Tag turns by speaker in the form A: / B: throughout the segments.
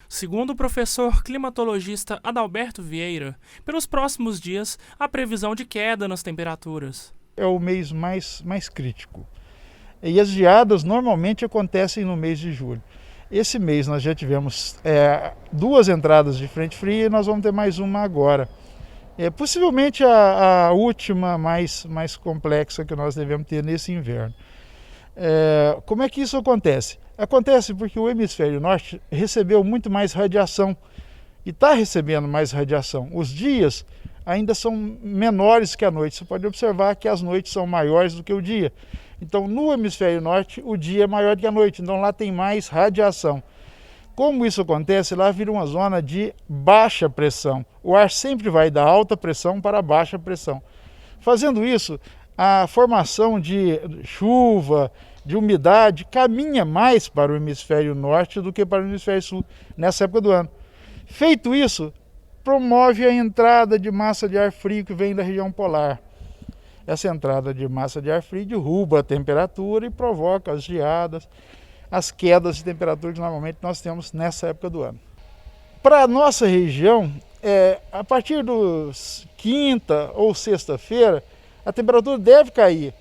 A: Segundo o professor climatologista Adalberto Vieira, pelos próximos dias há previsão de queda nas temperaturas.
B: É o mês mais crítico. E as geadas normalmente acontecem no mês de julho. Esse mês nós já tivemos 2 entradas de frente fria e nós vamos ter mais uma agora. Possivelmente a última mais complexa que nós devemos ter nesse inverno. Como é que isso acontece? Acontece porque o hemisfério norte recebeu muito mais radiação e está recebendo mais radiação. Os dias ainda são menores que a noite. Você pode observar que as noites são maiores do que o dia. Então, no hemisfério norte, o dia é maior do que a noite. Então, lá tem mais radiação. Como isso acontece, lá vira uma zona de baixa pressão. O ar sempre vai da alta pressão para a baixa pressão. Fazendo isso, a formação de chuva, de umidade, caminha mais para o hemisfério norte do que para o hemisfério sul, nessa época do ano. Feito isso, promove a entrada de massa de ar frio que vem da região polar. Essa entrada de massa de ar frio derruba a temperatura e provoca as geadas, as quedas de temperatura que normalmente nós temos nessa época do ano. Para a nossa região, a partir dos quinta ou sexta-feira, a temperatura deve cair.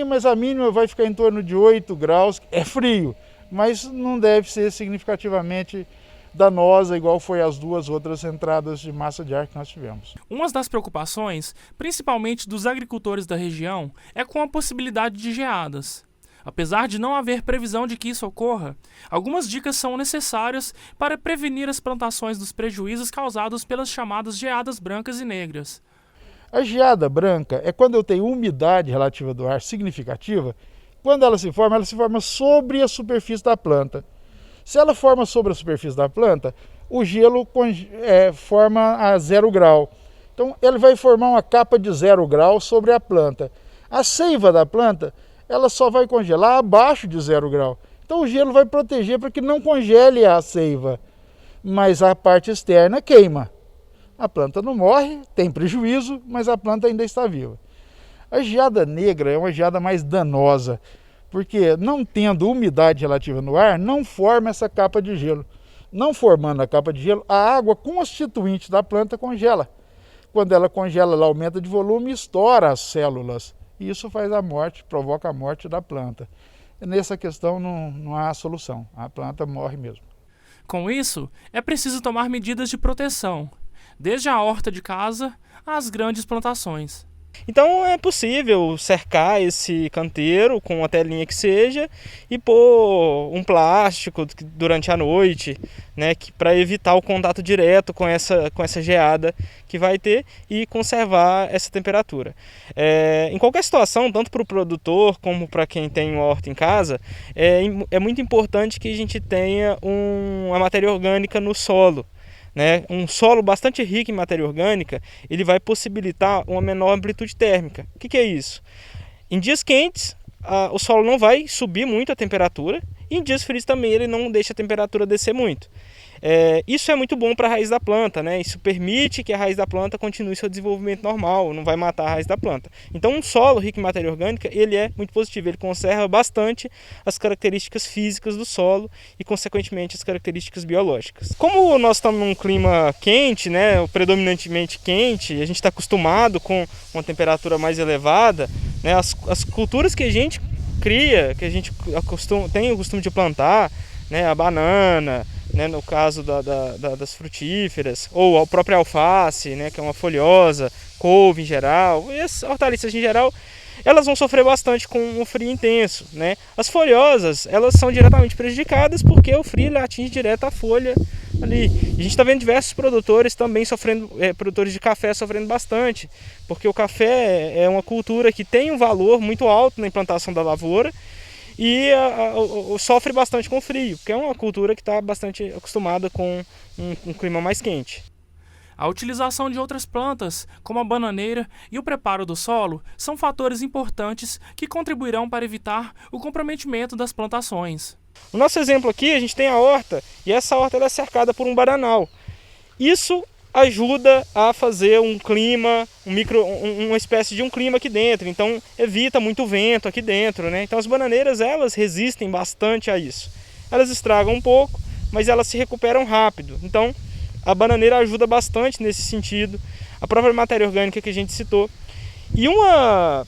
B: Mas a mínima vai ficar em torno de 8 graus. É frio, mas não deve ser significativamente danosa, igual foi as 2 outras entradas de massa de ar que nós tivemos.
A: Uma das preocupações, principalmente dos agricultores da região, é com a possibilidade de geadas. Apesar de não haver previsão de que isso ocorra, algumas dicas são necessárias para prevenir as plantações dos prejuízos causados pelas chamadas geadas brancas e negras.
B: A geada branca é quando eu tenho umidade relativa do ar significativa. Quando ela se forma sobre a superfície da planta. Se ela forma sobre a superfície da planta, o gelo forma a 0 grau. Então, ele vai formar uma capa de 0 grau sobre a planta. A seiva da planta, ela só vai congelar abaixo de 0 grau. Então, o gelo vai proteger para que não congele a seiva. Mas a parte externa queima. A planta não morre, tem prejuízo, mas a planta ainda está viva. A geada negra é uma geada mais danosa, porque não tendo umidade relativa no ar, não forma essa capa de gelo. Não formando a capa de gelo, a água constituinte da planta congela. Quando ela congela, ela aumenta de volume e estoura as células. E isso faz a morte, provoca a morte da planta. E nessa questão não há solução, a planta morre mesmo.
A: Com isso, é preciso tomar medidas de proteção, desde a horta de casa às grandes plantações.
C: Então é possível cercar esse canteiro com uma telinha que seja e pôr um plástico durante a noite, né, para evitar o contato direto com essa geada que vai ter e conservar essa temperatura. Em qualquer situação, tanto para o produtor como para quem tem uma horta em casa, é muito importante que a gente tenha uma matéria orgânica no solo. Um solo bastante rico em matéria orgânica, ele vai possibilitar uma menor amplitude térmica. O que é isso? Em dias quentes, o solo não vai subir muito a temperatura, e em dias frios também ele não deixa a temperatura descer muito. Isso é muito bom para a raiz da planta, né? Isso permite que a raiz da planta continue seu desenvolvimento normal, não vai matar a raiz da planta. Então um solo rico em matéria orgânica, ele é muito positivo, ele conserva bastante as características físicas do solo e consequentemente as características biológicas. Como nós estamos num clima quente, né, predominantemente quente, a gente está acostumado com uma temperatura mais elevada, né, as culturas que a gente cria, que a gente tem o costume de plantar, né, a banana, né, no caso das frutíferas, ou a própria alface, né, que é uma folhosa, couve em geral, e as hortaliças em geral, elas vão sofrer bastante com um frio intenso, né? As folhosas, elas são diretamente prejudicadas porque o frio ele atinge direto a folha ali. E a gente está vendo diversos produtores também sofrendo, produtores de café sofrendo bastante, porque o café é uma cultura que tem um valor muito alto na implantação da lavoura, e sofre bastante com frio, porque é uma cultura que está bastante acostumada com um clima mais quente.
A: A utilização de outras plantas, como a bananeira e o preparo do solo, são fatores importantes que contribuirão para evitar o comprometimento das plantações.
C: No nosso exemplo aqui, a gente tem a horta, e essa horta ela é cercada por um bananal. Isso ajuda a fazer um clima, uma espécie de um clima aqui dentro, então evita muito vento aqui dentro, né? Então as bananeiras, elas resistem bastante a isso. Elas estragam um pouco, mas elas se recuperam rápido. Então, a bananeira ajuda bastante nesse sentido. A própria matéria orgânica que a gente citou. E uma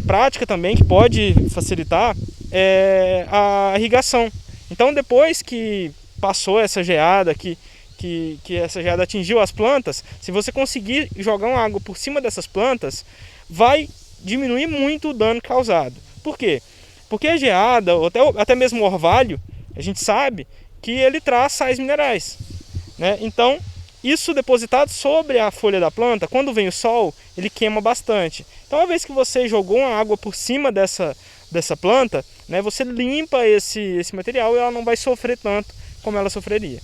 C: prática também que pode facilitar é a irrigação. Então, depois que passou essa geada, que essa geada atingiu as plantas, se você conseguir jogar uma água por cima dessas plantas, vai diminuir muito o dano causado. Por quê? Porque a geada, ou até mesmo o orvalho, a gente sabe que ele traz sais minerais, né? Então, isso depositado sobre a folha da planta, quando vem o sol, ele queima bastante. Então, uma vez que você jogou uma água por cima dessa planta, né, você limpa esse material e ela não vai sofrer tanto como ela sofreria.